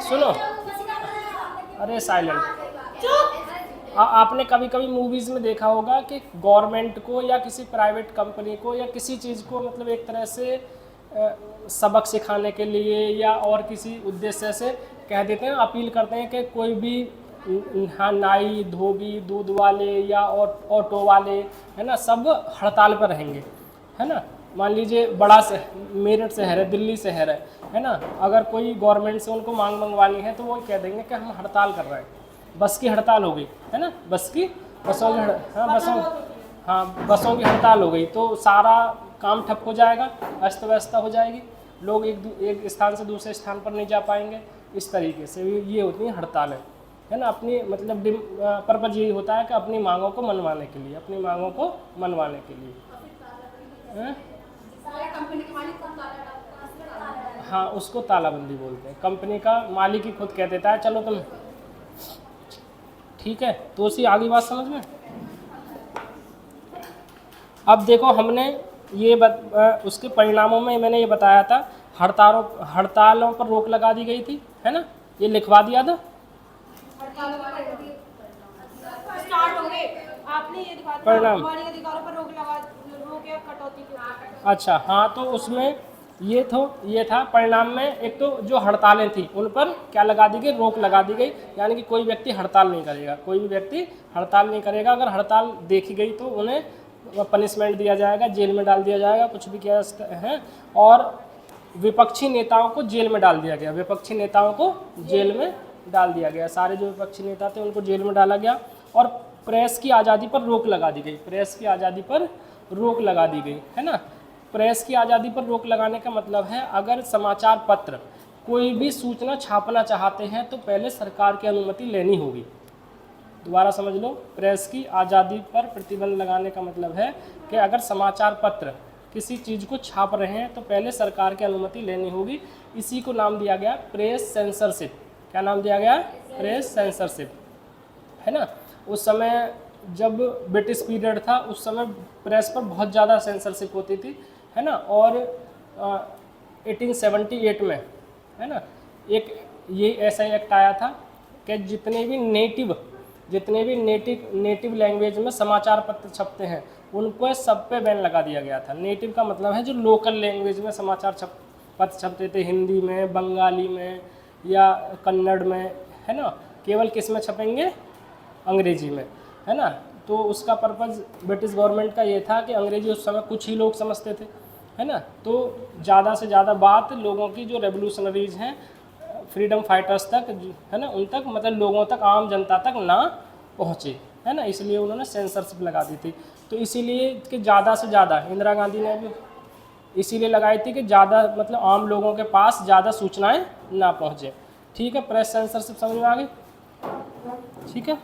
सुनो, अरे साइलेंट। आपने कभी कभी मूवीज़ में देखा होगा कि गवर्नमेंट को या किसी प्राइवेट कंपनी को या किसी चीज़ को मतलब एक तरह से सबक सिखाने के लिए या और किसी उद्देश्य से कह देते हैं, अपील करते हैं कि कोई भी हाँ नाई, धोबी, दूध वाले या ऑटो वाले, है ना, सब हड़ताल पर रहेंगे, है ना। मान लीजिए बड़ा से मेरठ शहर है, दिल्ली शहर है ना, अगर कोई गवर्नमेंट से उनको मांग मंगवानी है तो वो कह देंगे कि हम हड़ताल कर रहे हैं। बस की हड़ताल हो गई, है ना, बसों की बसों की हड़ताल हो गई तो सारा काम ठप हो जाएगा, अस्त व्यस्त हो जाएगी, लोग एक स्थान से दूसरे स्थान पर नहीं जा पाएंगे। इस तरीके से ये होती है हड़तालें, है ना। अपनी मतलब पर्पज यही होता है कि अपनी मांगों को मनवाने के लिए, अपनी मांगों को मनवाने के लिए। हाँ, उसको तालाबंदी बोलते हैं। कंपनी का मालिक ही खुद कह देता है चलो तुम, ठीक है। तो उसी आगे बात समझ में। अब देखो हमने ये उसके परिणामों में मैंने ये बताया था, हड़तालों पर रोक लगा दी गई थी, है ना, ये लिखवा दिया था। परिणाम, अच्छा हाँ, तो उसमें ये था परिणाम में, एक तो जो हड़तालें थी उन पर क्या लगा दी गई, रोक लगा दी गई, यानी कि कोई व्यक्ति हड़ताल नहीं करेगा, कोई भी व्यक्ति हड़ताल नहीं करेगा। अगर हड़ताल देखी गई तो उन्हें पनिशमेंट दिया जाएगा, जेल में डाल दिया जाएगा, कुछ भी किया है। और विपक्षी नेताओं को जेल में डाल दिया गया, विपक्षी नेताओं को जेल में डाल दिया गया, सारे जो विपक्षी नेता थे उनको जेल में डाला गया। और प्रेस की आज़ादी पर रोक लगा दी गई, प्रेस की आज़ादी पर रोक लगा दी गई, है ना। प्रेस की आज़ादी पर रोक लगाने का मतलब है, अगर समाचार पत्र कोई भी सूचना छापना चाहते हैं तो पहले सरकार की अनुमति लेनी होगी। दोबारा समझ लो, प्रेस की आज़ादी पर प्रतिबंध लगाने का मतलब है कि अगर समाचार पत्र किसी चीज़ को छाप रहे हैं तो पहले सरकार की अनुमति लेनी होगी। इसी को नाम दिया गया प्रेस सेंसरशिप। क्या नाम दिया गया? प्रेस सेंसरशिप, है ना। उस समय जब ब्रिटिश पीरियड था उस समय प्रेस पर बहुत ज़्यादा सेंसरशिप होती थी, है ना। और 1878 में, है ना, एक ये ऐसा एक्ट आया था कि जितने भी नेटिव लैंग्वेज में समाचार पत्र छपते हैं उनको सब पे बैन लगा दिया गया था। नेटिव का मतलब है जो लोकल लैंग्वेज में समाचार पत्र छपते थे, हिंदी में, बंगाली में या कन्नड़ में, है ना, केवल किस में छपेंगे? अंग्रेजी में, है ना। तो उसका पर्पज़ ब्रिटिश गवर्नमेंट का ये था कि अंग्रेजी उस समय कुछ ही लोग समझते थे, है ना। तो ज़्यादा से ज़्यादा बात लोगों की जो रेवोल्यूशनरीज हैं, फ्रीडम फाइटर्स तक, है ना, उन तक मतलब लोगों तक, आम जनता तक ना पहुँचे, है ना। इसलिए उन्होंने सेंसरशिप लगा दी थी। तो इसीलिए कि ज़्यादा से ज़्यादा, इंदिरा गांधी ने भी इसीलिए लगाई थी कि ज़्यादा मतलब आम लोगों के पास ज़्यादा सूचनाएं ना पहुँचे। ठीक है, प्रेस सेंसरशिप समझ में आ गई? ठीक है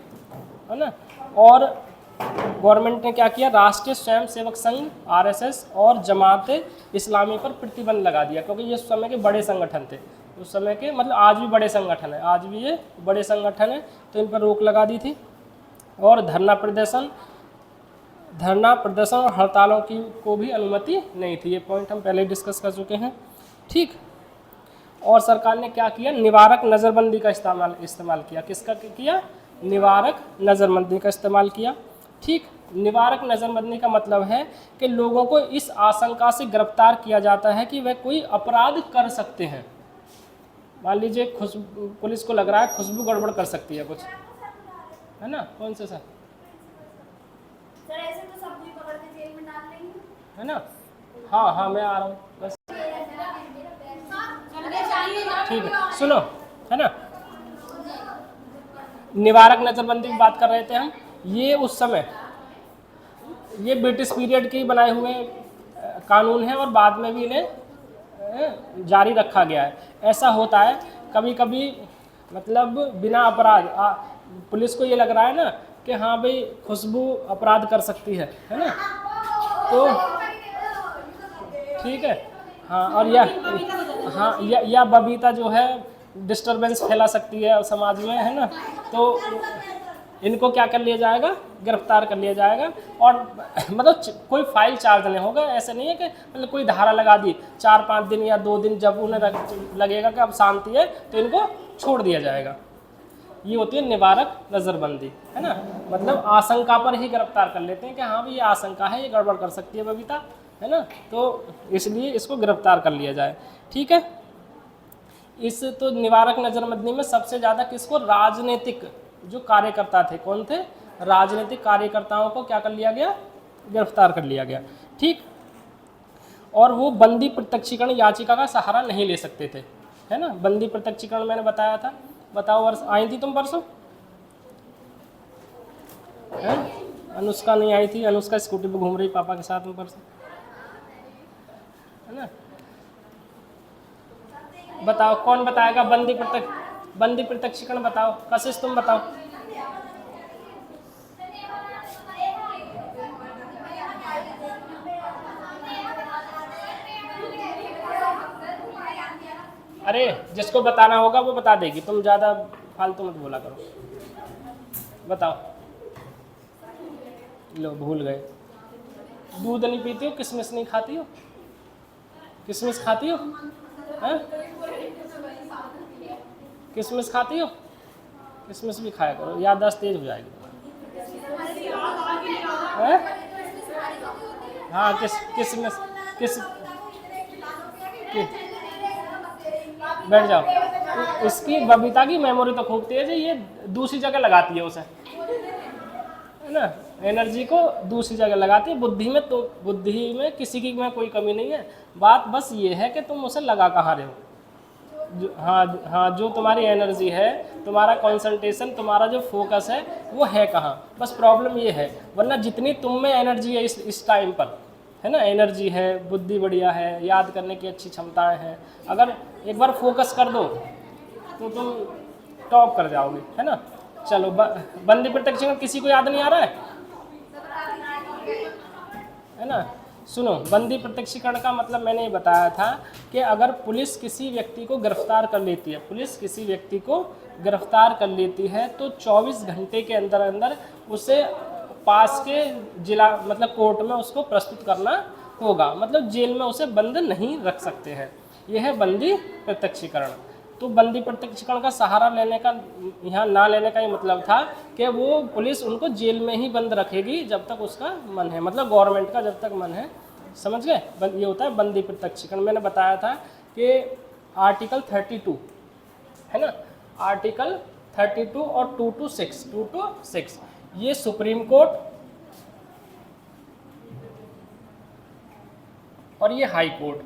ना। और गवर्नमेंट ने क्या किया, राष्ट्रीय स्वयंसेवक संघ RSS और जमात इस्लामी पर प्रतिबंध लगा दिया, क्योंकि ये उस समय के बड़े संगठन थे, उस समय के मतलब आज भी बड़े संगठन है, आज भी ये बड़े संगठन है, तो इन पर रोक लगा दी थी। और धरना प्रदर्शन और हड़तालों की को भी अनुमति नहीं थी। ये पॉइंट हम पहले डिस्कस कर चुके हैं, ठीक। और सरकार ने क्या किया, निवारक नज़रबंदी का इस्तेमाल किया। किसका किया? निवारक नज़रबंदी का इस्तेमाल किया, ठीक। निवारक नज़रबंदी का मतलब है कि लोगों को इस आशंका से गिरफ्तार किया जाता है कि वह कोई अपराध कर सकते हैं। मान लीजिए पुलिस को लग रहा है खुशबू गड़बड़ कर सकती है कुछ, है ना। कौन से सर? ऐसे तो सब पकड़ के जेल में डाल देंगे, है ना। हाँ मैं आ रहा हूँ बस, ठीक है। सुनो, है ना, निवारक नज़रबंदी की बात कर रहे थे हम। ये उस समय ये ब्रिटिश पीरियड के बनाए हुए कानून हैं और बाद में भी इन्हें जारी रखा गया है। ऐसा होता है कभी कभी मतलब बिना अपराध पुलिस को ये लग रहा है ना कि हाँ भाई खुशबू अपराध कर सकती है ना, तो ठीक है। हाँ, और या बबीता जो है डिस्टरबेंस फैला सकती है समाज में, है ना। तो इनको क्या कर लिया जाएगा, गिरफ्तार कर लिया जाएगा। और मतलब कोई फाइल चार्ज नहीं होगा, ऐसा नहीं है कि मतलब कोई धारा लगा दी 4-5 दिन या 2 दिन, जब उन्हें लगेगा कि अब शांति है तो इनको छोड़ दिया जाएगा। ये होती है निवारक नज़रबंदी, है ना। मतलब आशंका पर ही गिरफ्तार कर लेते हैं कि हाँ भाई ये आशंका है, ये गड़बड़ कर सकती है बबीता, है ना, तो इसलिए इसको गिरफ्तार कर लिया जाए। ठीक है, इस तो निवारक नज़रबंदी में सबसे ज़्यादा किसको, राजनीतिक जो कार्यकर्ता थे, कौन थे, राजनीतिक कार्यकर्ताओं को क्या कर लिया गया, गिरफ्तार कर लिया गया। ठीक, और वो बंदी प्रत्यक्षीकरण याचिका का सहारा नहीं ले सकते थे, है ना। बंदी प्रत्यक्षीकरण मैंने बताया था, बताओ वर्ष आई थी तुम परसों, है? अनुष्का नहीं आई थी, अनुष्का स्कूटी पे घूम रही पापा के साथ में परसों, है ना। बताओ कौन बताएगा बंदी प्रत्यक्षीकरण, बताओ कशिश तुम बताओ। अरे जिसको बताना होगा वो बता देगी, तुम ज़्यादा फालतू मत बोला करो। बताओ, लो भूल गए। दूध नहीं पीती हो, किशमिश नहीं खाती हो, किशमिश खाती हो, हैं? किशमिश खाती हो, किशमिश भी खाया करो, याददाश्त तेज हो जाएगी। हैं? हाँ किशमिश बैठ जाओ। इसकी बबीता की मेमोरी तो खूब तेज है, ये दूसरी जगह लगाती है उसे, है ना, एनर्जी को दूसरी जगह लगाती है। बुद्धि में किसी की में कोई कमी नहीं है, बात बस ये है कि तुम उसे लगा कहाँ रहे हो। हाँ, जो तुम्हारी एनर्जी है, तुम्हारा कंसंट्रेशन, तुम्हारा जो फोकस है वो है कहाँ, बस प्रॉब्लम ये है। वरना जितनी तुम में एनर्जी है इस टाइम पर, है ना, एनर्जी है, बुद्धि बढ़िया है, याद करने की अच्छी क्षमताएं हैं, अगर एक बार फोकस कर दो तो तुम टॉप कर जाओगे, है ना। चलो बंदी प्रत्यक्षीकरण किसी को याद नहीं आ रहा है ना। सुनो, बंदी प्रत्यक्षीकरण का मतलब मैंने ये बताया था कि अगर पुलिस किसी व्यक्ति को गिरफ्तार कर लेती है, पुलिस किसी व्यक्ति को गिरफ्तार कर लेती है तो 24 घंटे के अंदर अंदर उसे पास के जिला मतलब कोर्ट में उसको प्रस्तुत करना होगा, मतलब जेल में उसे बंद नहीं रख सकते हैं। यह है बंदी प्रत्यक्षीकरण। तो बंदी प्रत्यक्षीकरण का सहारा लेने का, यहाँ ना लेने का ये मतलब था कि वो पुलिस उनको जेल में ही बंद रखेगी जब तक उसका मन है, मतलब गवर्नमेंट का जब तक मन है, समझ गए। ये होता है बंदी प्रत्यक्षीकरण। मैंने बताया था कि आर्टिकल 32 है ना, आर्टिकल 32 और 2 to 6 ये सुप्रीम कोर्ट और ये हाई कोर्ट,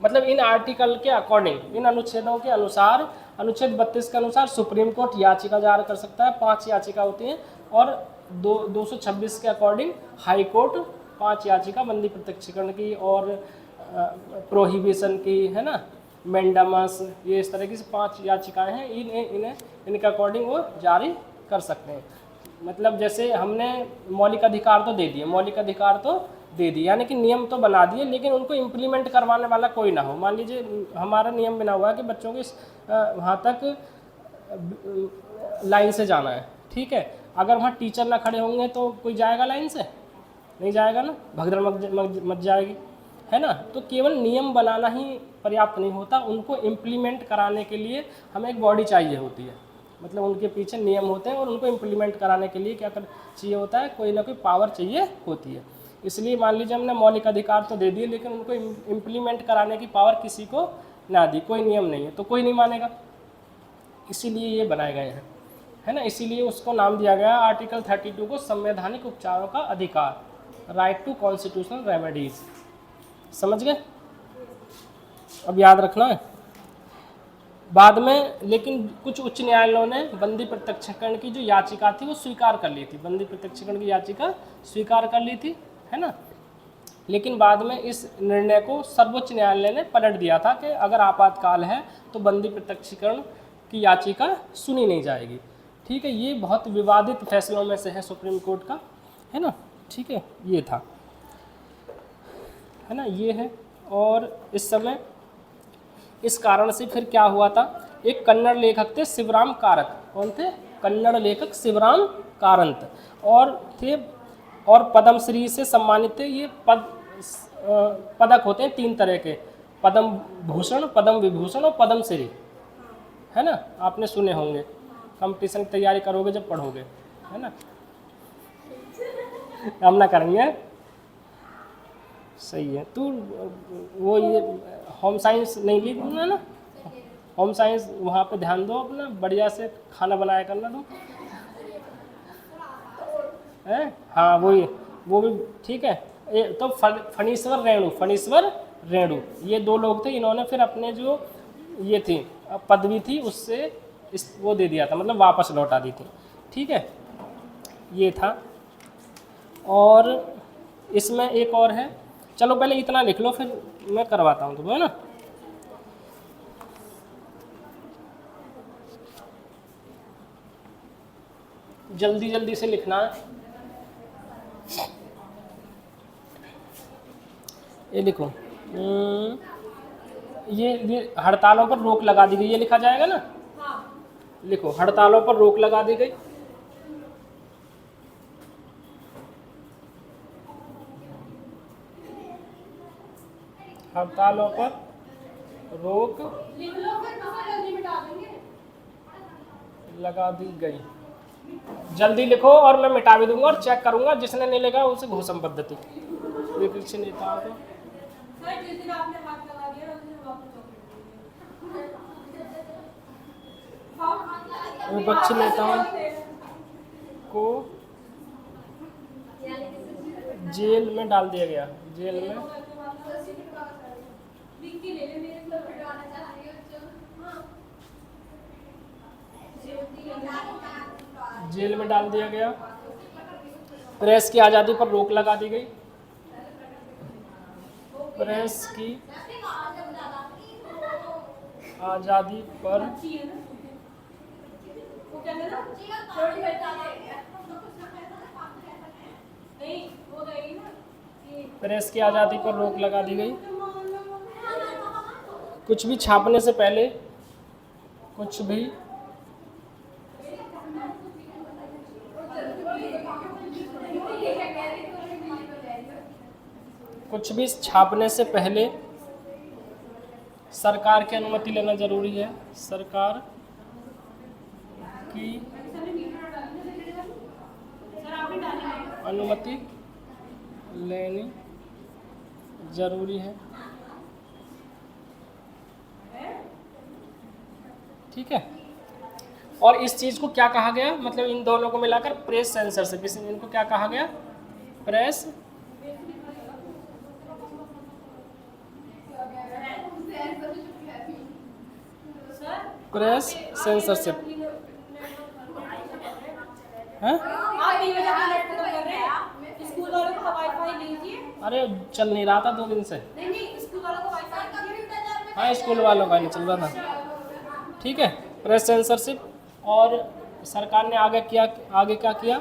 मतलब इन आर्टिकल के अकॉर्डिंग, इन अनुच्छेदों के अनुसार, अनुच्छेद 32 के अनुसार सुप्रीम कोर्ट याचिका दायर कर सकता है, 5 याचिका होती हैं, और 226 के अकॉर्डिंग हाई कोर्ट 5 याचिका बंदी प्रत्यक्षीकरण की और प्रोहिबिशन की, है ना, मैंडामस, ये इस तरह की 5 याचिकाएं हैं। इनके अकॉर्डिंग वो जारी कर सकते हैं। मतलब जैसे हमने मौलिक अधिकार तो दे दिए, मौलिक अधिकार तो दे दिए, यानी कि नियम तो बना दिए, लेकिन उनको इम्प्लीमेंट करवाने वाला कोई ना हो। मान लीजिए हमारा नियम बना हुआ है कि बच्चों को वहाँ तक लाइन से जाना है, ठीक है, अगर वहाँ टीचर ना खड़े होंगे तो कोई जाएगा लाइन से? नहीं जाएगा ना, भगदड़ मच जाएगी, है ना। तो केवल नियम बनाना ही पर्याप्त नहीं होता, उनको इम्प्लीमेंट कराने के लिए हमें एक बॉडी चाहिए होती है, मतलब उनके पीछे नियम होते हैं और उनको इम्प्लीमेंट कराने के लिए क्या चाहिए होता है, कोई ना कोई पावर चाहिए होती है। इसलिए मान लीजिए हमने मौलिक अधिकार तो दे दिए, लेकिन उनको इम्प्लीमेंट कराने की पावर किसी को ना दी, कोई नियम नहीं है, तो कोई नहीं मानेगा। इसीलिए ये बनाए गए हैं, है ना। इसीलिए उसको नाम दिया गया आर्टिकल 32 को संवैधानिक उपचारों का अधिकार, राइट टू कॉन्स्टिट्यूशनल रेमेडीज। समझ गए? अब याद रखना है। बाद में लेकिन कुछ उच्च न्यायालयों ने बंदी प्रत्यक्षीकरण की जो याचिका थी वो स्वीकार कर ली थी, बंदी प्रत्यक्षीकरण की याचिका स्वीकार कर ली थी, है ना। लेकिन बाद में इस निर्णय को सर्वोच्च न्यायालय ने पलट दिया था कि अगर आपातकाल है तो बंदी प्रत्यक्षीकरण की याचिका सुनी नहीं जाएगी, ठीक है। ये बहुत विवादित फैसलों में से है सुप्रीम कोर्ट का, है ना, ठीक है, ये था, है ना, ये है। और इस समय इस कारण से फिर क्या हुआ था एक कन्नड़ लेखक थे शिवराम कारत। कौन थे? कन्नड़ लेखक शिवराम कारंत। और थे और पद्मश्री से सम्मानित थे। ये पदक होते हैं 3 तरह के, पद्म भूषण, पद्म विभूषण और पद्मश्री, है ना? आपने सुने होंगे, कंपटीशन की तैयारी करोगे जब पढ़ोगे, है ना? हम ना करेंगे। सही है। तू वो ये होम साइंस नहीं ली तुमने ना? होम साइंस वहाँ पे ध्यान दो अपना, बढ़िया से खाना बनाया करना तुम, है? हाँ वही, वो भी ठीक है। तो फणीश्वर रेणु ये 2 लोग थे। इन्होंने फिर अपने जो ये थी पदवी थी उससे वो दे दिया था, मतलब वापस लौटा दी थी। ठीक है, ये था। और इसमें एक और है, चलो पहले इतना लिख लो फिर मैं करवाता हूँ तुम्हें, है ना? जल्दी जल्दी से लिखना है। ये लिखो, ये हड़तालों पर रोक लगा दी गई, ये लिखा जाएगा ना? लिखो, हड़तालों पर रोक लगा दी गई। हड़तालों पर रोक लगा दी गई। जल्दी लिखो और मैं मिटा भी दूंगा और चेक करूंगा, जिसने नहीं लिखा उसे घोषम पद्धति। विपक्षी नेताओं को विपक्षी नेताओं को जेल में डाल दिया गया। जेल में डाल दिया गया। प्रेस की आज़ादी पर रोक लगा दी गई। प्रेस की आज़ादी पर प्रेस की आज़ादी पर रोक लगा दी गई। कुछ भी छापने से पहले कुछ भी छापने से पहले सरकार की अनुमति लेना जरूरी है। सरकार की अनुमति लेनी जरूरी है। ठीक है। और इस चीज को क्या कहा गया, मतलब इन दोनों को मिलाकर प्रेस सेंसरशिप, इनको क्या कहा गया? प्रेस सेंसरशिप है। अरे चल नहीं रहा था 2 दिन से। हाँ स्कूल वालों का नहीं चल रहा था। ठीक है, प्रेस सेंसरशिप। और सरकार ने आगे क्या किया?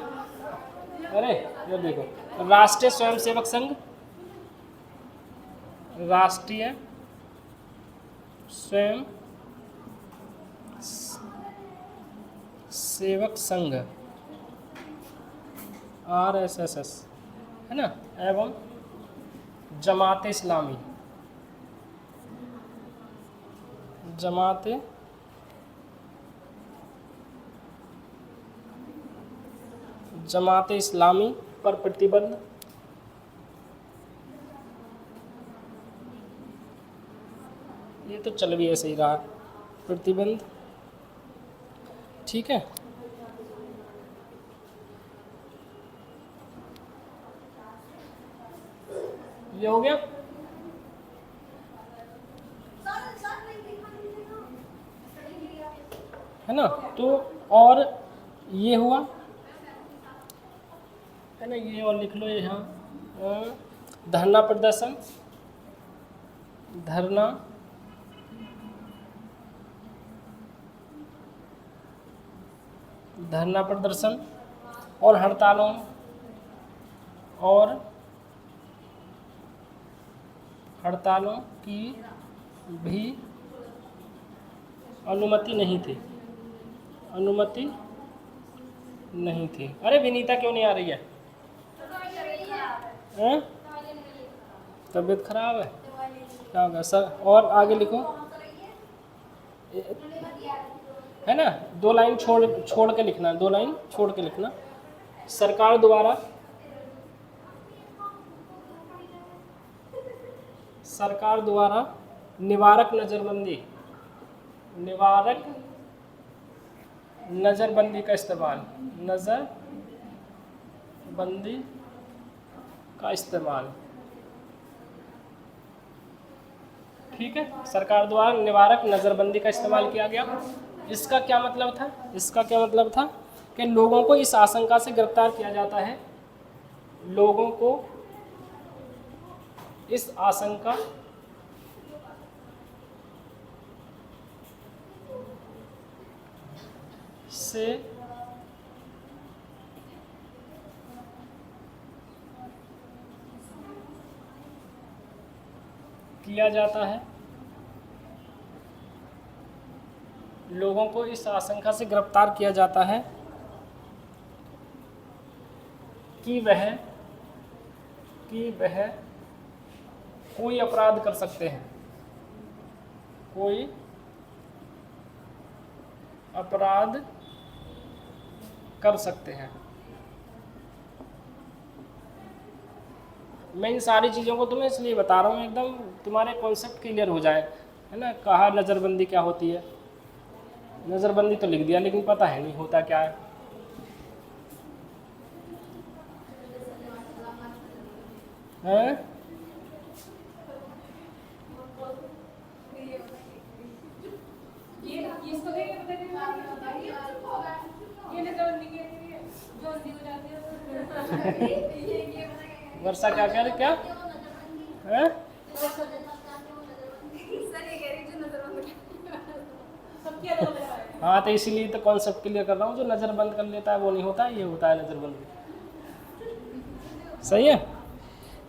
अरे ये देखो, राष्ट्रीय स्वयंसेवक संघ, राष्ट्रीय स्वयं सेवक संघ RSS, है ना, एवं जमात इस्लामी, जमात इस्लामी पर प्रतिबंध। ये तो चल भी ऐसे ही रहा, प्रतिबंध। ठीक है, ये हो गया। है ना, तो और ये हुआ, है ना, ये और लिख लो यहाँ, धरना प्रदर्शन, धरना प्रदर्शन और हड़तालों की भी अनुमति नहीं थी, अनुमति नहीं थी। अरे विनीता क्यों नहीं आ रही है? हैं? तबीयत खराब है? क्या होगा सर? और आगे लिखो, है ना, 2 लाइन छोड़ के लिखना, 2 लाइन छोड़ के लिखना। सरकार द्वारा निवारक नज़रबंदी, निवारक नज़रबंदी का इस्तेमाल, नज़रबंदी का इस्तेमाल, ठीक है। सरकार द्वारा निवारक नज़रबंदी का इस्तेमाल किया गया। इसका क्या मतलब था? इसका क्या मतलब था कि लोगों को इस आशंका से गिरफ्तार किया जाता है, लोगों को इस आशंका से किया जाता है, लोगों को इस आशंका से गिरफ्तार किया जाता है कि वह कोई अपराध कर सकते हैं, कोई अपराध कर सकते हैं। मैं इन सारी चीज़ों को तुम्हें इसलिए बता रहा हूँ एकदम तुम्हारे कॉन्सेप्ट क्लियर हो जाए, है ना। कहा नज़रबंदी क्या होती है, नज़रबंदी तो लिख दिया लेकिन पता है नहीं होता क्या है। हैं? वर्षा क्या कह रही, क्या है? हाँ तो इसीलिए तो कॉन्सेप्ट क्लियर कर रहा हूँ, जो नज़र बंद कर लेता है वो नहीं होता, ये होता है नज़रबंदी। सही है,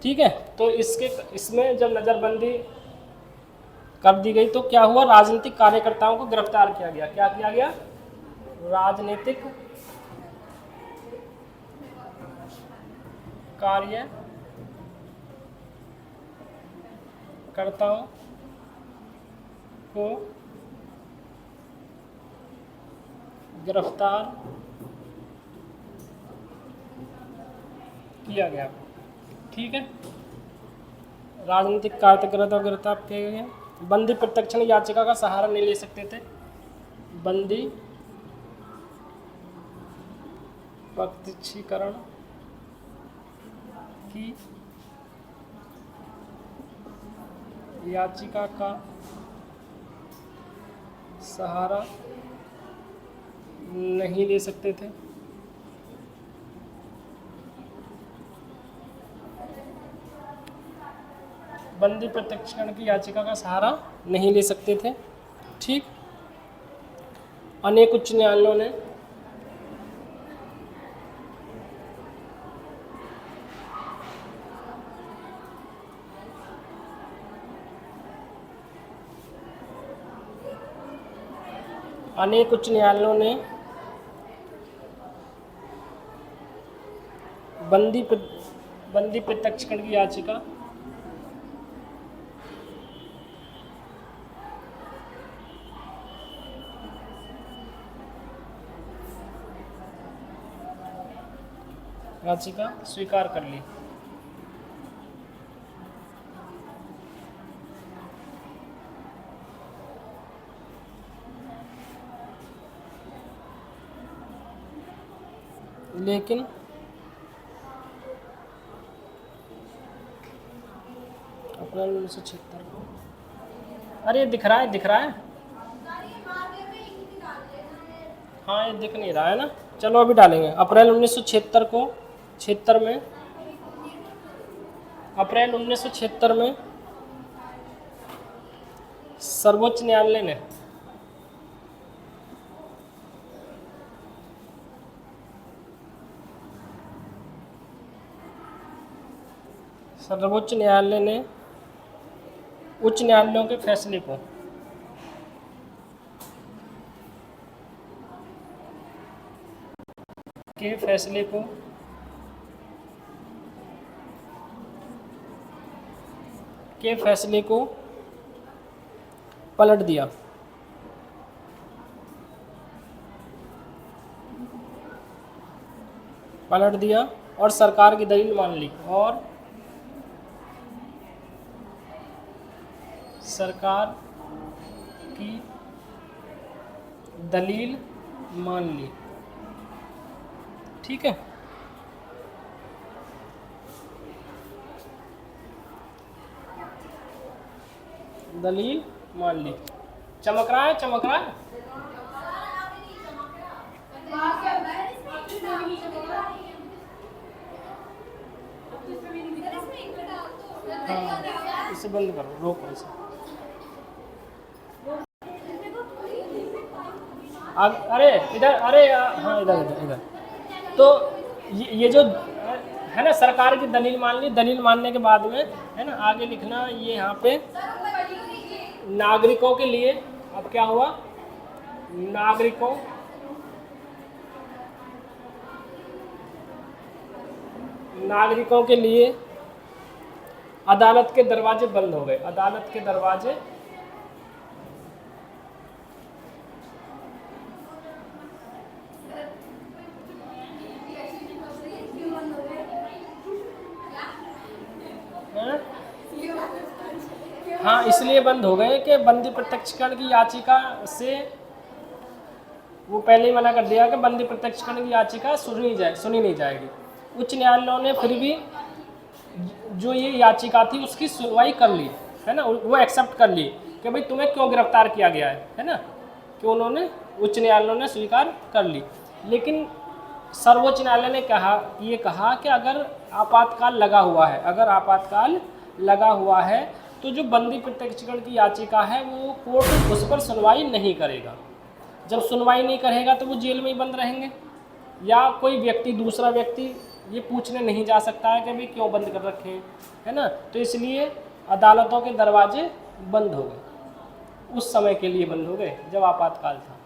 ठीक है। तो इसमें जब नज़रबंदी कर दी गई तो क्या हुआ, राजनीतिक कार्यकर्ताओं को गिरफ्तार किया गया। क्या किया गया? राजनीतिक कार्यकर्ताओं को गिरफ्तार किया गया, ठीक है। राजनीतिक कार्यकर्ता गिरफ्तार किए गए। बंदी प्रत्यक्षण याचिका का सहारा नहीं ले सकते थे, बंदी प्रत्यक्षीकरण की याचिका का सहारा नहीं ले सकते थे। बंदी प्रत्यक्षीकरण की याचिका का सहारा नहीं ले सकते थे, ठीक। अनेक उच्च न्यायालयों ने बंदी प्रत्यक्षीकरण की याचिका स्वीकार कर ली। लेकिन अप्रैल 1976 को, अरे दिख रहा है, हाँ ये दिख नहीं रहा है ना, चलो अभी डालेंगे। अप्रैल 1976 को, अप्रैल 1976 में सर्वोच्च न्यायालय ने उच्च न्यायालयों के फैसले को के फैसले को पलट दिया। और सरकार की दलील मान ली। ठीक है। दलील मान ली। चमक रहा है? हाँ, इसे बंद करो, रोको इसे। अरे इधर, हाँ इधर। तो ये जो है ना, सरकार की दलील मान ली। दलील मानने के बाद में है ना, आगे लिखना ये यहाँ पे नागरिकों के लिए। अब क्या हुआ? नागरिकों के लिए अदालत के दरवाजे बंद हो गए। अदालत के दरवाजे हाँ इसलिए बंद हो गए कि बंदी प्रत्यक्षकरण की याचिका से, वो पहले ही मना कर दिया कि बंदी प्रत्यक्षकरण की याचिका सुनी नहीं जाएगी। उच्च न्यायालयों ने फिर भी जो ये याचिका थी उसकी सुनवाई कर ली, है ना, वो एक्सेप्ट कर ली कि भाई तुम्हें क्यों गिरफ्तार किया गया है ना, कि उन्होंने, उच्च न्यायालयों ने स्वीकार कर ली। लेकिन सर्वोच्च न्यायालय ने कहा कि अगर आपातकाल लगा हुआ है तो जो बंदी प्रत्यक्षकरण की याचिका है वो कोर्ट उस पर सुनवाई नहीं करेगा। जब सुनवाई नहीं करेगा तो वो जेल में ही बंद रहेंगे, या कोई दूसरा व्यक्ति ये पूछने नहीं जा सकता है कि भाई क्यों बंद कर रखे हैं, है ना। तो इसलिए अदालतों के दरवाजे बंद हो गए। उस समय के लिए बंद हो गए जब आपातकाल था।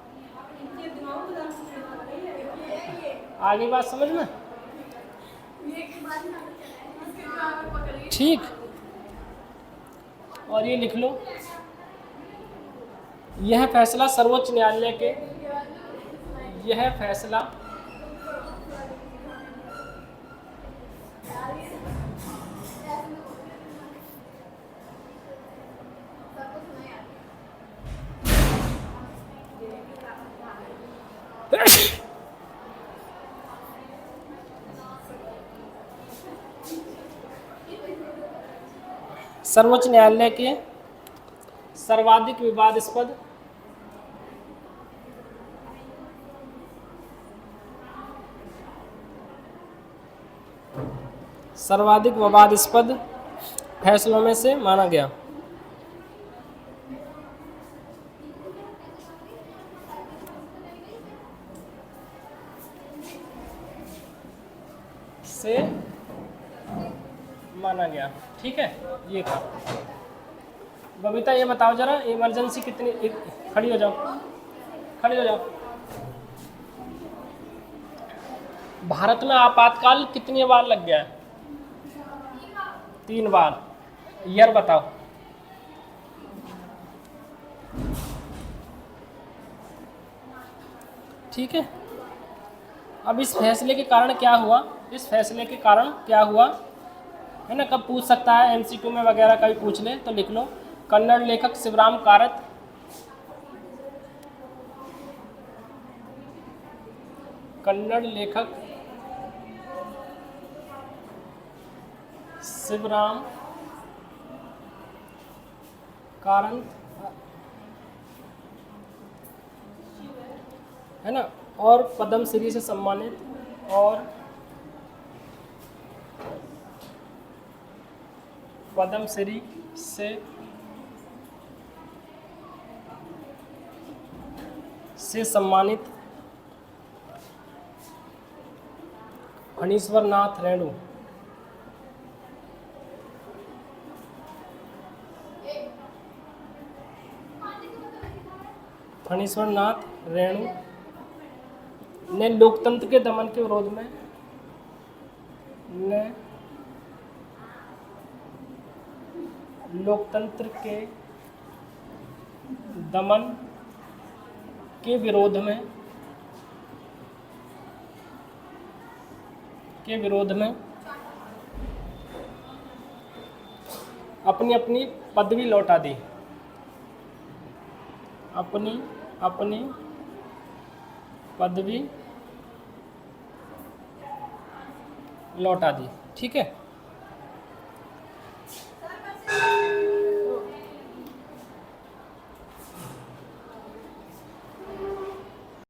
आगे बात समझ में? ठीक। और ये लिख लो, यह फैसला सर्वोच्च न्यायालय के, यह फैसला सर्वोच्च न्यायालय के सर्वाधिक विवादास्पद फैसलों में से माना गया। ठीक है, ये था। बबीता ये बताओ जरा, इमरजेंसी कितनी, खड़ी हो जाओ। भारत में आपातकाल कितनी बार लग गया है? 3 बार। ईयर बताओ। ठीक है। अब इस फैसले के कारण क्या हुआ, है ना, कब पूछ सकता है, एमसीक्यू में वगैरह कभी पूछ ले तो लिख लो। कन्नड़ लेखक शिवराम कारत है ना, और पद्मश्री से सम्मानित, से सम्मानित फणीश्वर नाथ रेणु। ने लोकतंत्र के दमन के विरोध में, ने लोकतंत्र के दमन के विरोध में, अपनी अपनी पदवी लौटा दी, अपनी पदवी लौटा दी। ठीक है।